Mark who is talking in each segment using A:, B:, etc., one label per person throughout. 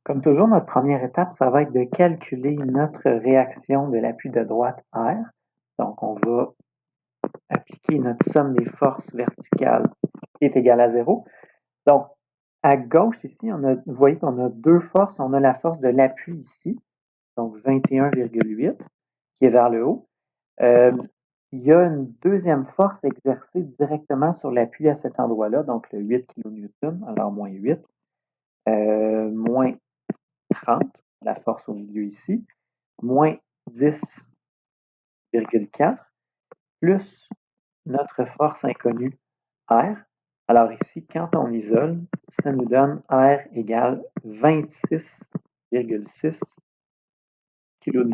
A: Comme toujours, notre première étape, ça va être de calculer notre réaction de l'appui de droite R. Donc, on va appliquer notre somme des forces verticales qui est égale à 0. Donc, à gauche ici, vous voyez qu'on a deux forces. On a la force de l'appui ici, donc 21,8, qui est vers le haut. Il y a une deuxième force exercée directement sur l'appui à cet endroit-là, donc le 8 kN, alors moins 8, moins 30, la force au milieu ici, moins 10,4, plus notre force inconnue R. Alors ici, quand on isole, ça nous donne R égale 26,6 kN.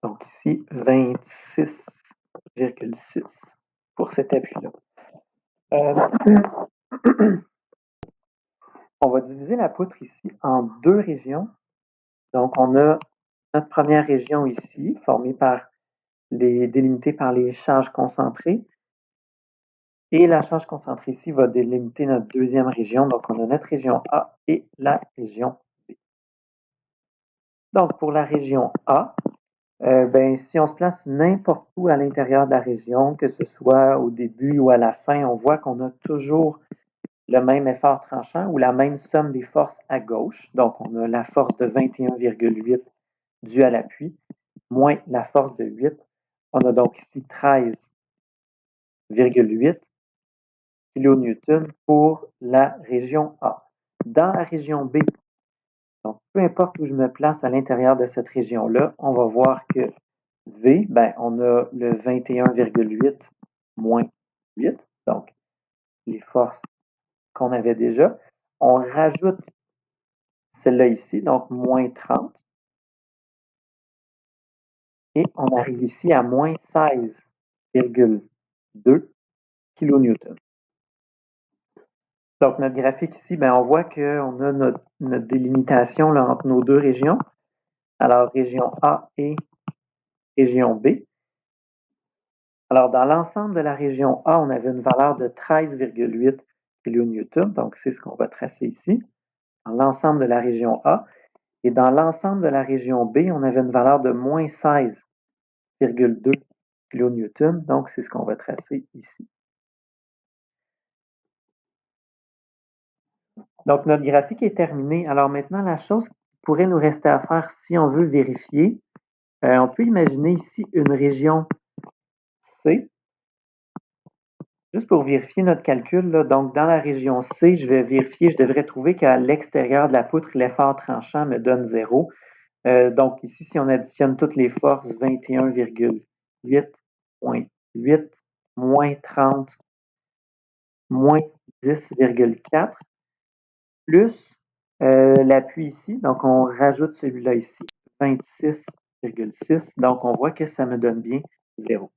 A: Donc ici, 26,6 pour cet appui-là. On va diviser la poutre ici en deux régions. Donc, on a notre première région ici, délimitée par les charges concentrées. Et la charge concentrée ici va délimiter notre deuxième région. Donc, on a notre région A et la région B. Donc, pour la région A, si on se place n'importe où à l'intérieur de la région, que ce soit au début ou à la fin, on voit qu'on a toujours le même effort tranchant ou la même somme des forces à gauche. Donc, on a la force de 21,8 due à l'appui, moins la force de 8. On a donc ici 13,8 kN pour la région A. Dans la région B, donc peu importe où je me place à l'intérieur de cette région-là, on va voir que V, on a le 21,8 moins 8, donc les forces qu'on avait déjà. On rajoute celle-là ici, donc moins 30. Et on arrive ici à moins 16,2 kN. Donc, notre graphique ici, on voit qu'on a notre délimitation là, entre nos deux régions. Alors, région A et région B. Alors, dans l'ensemble de la région A, on avait une valeur de 13,8 kN. Donc, c'est ce qu'on va tracer ici. Dans l'ensemble de la région A. Et dans l'ensemble de la région B, on avait une valeur de moins 16,2 kN. Donc, c'est ce qu'on va tracer ici. Donc, notre graphique est terminé. Alors maintenant, la chose qui pourrait nous rester à faire si on veut vérifier, on peut imaginer ici une région C. Juste pour vérifier notre calcul, là, donc dans la région C, je vais vérifier, je devrais trouver qu'à l'extérieur de la poutre, l'effort tranchant me donne 0. Donc ici, si on additionne toutes les forces, 21,8.8 moins 30 moins 10,4 plus l'appui ici, donc on rajoute celui-là ici, 26,6, donc on voit que ça me donne bien 0.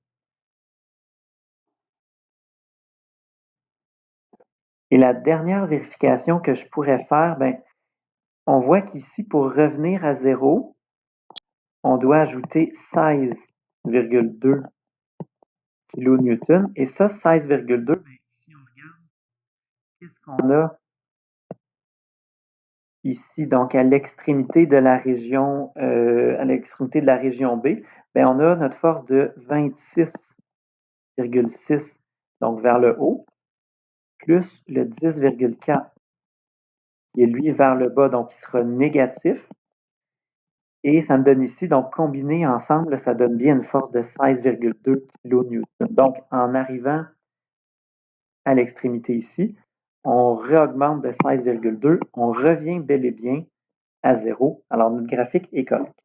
A: Et la dernière vérification que je pourrais faire, on voit qu'ici, pour revenir à 0, on doit ajouter 16,2 kN. Et ça, 16,2, si on regarde, qu'est-ce qu'on a ici, donc à l'extrémité de la région, B, on a notre force de 26,6, donc vers le haut, plus le 10,4 qui est lui vers le bas, donc il sera négatif. Et ça me donne ici, donc combiné ensemble, ça donne bien une force de 16,2 kN. Donc en arrivant à l'extrémité ici, on réaugmente de 16,2, on revient bel et bien à 0. Alors notre graphique est correct.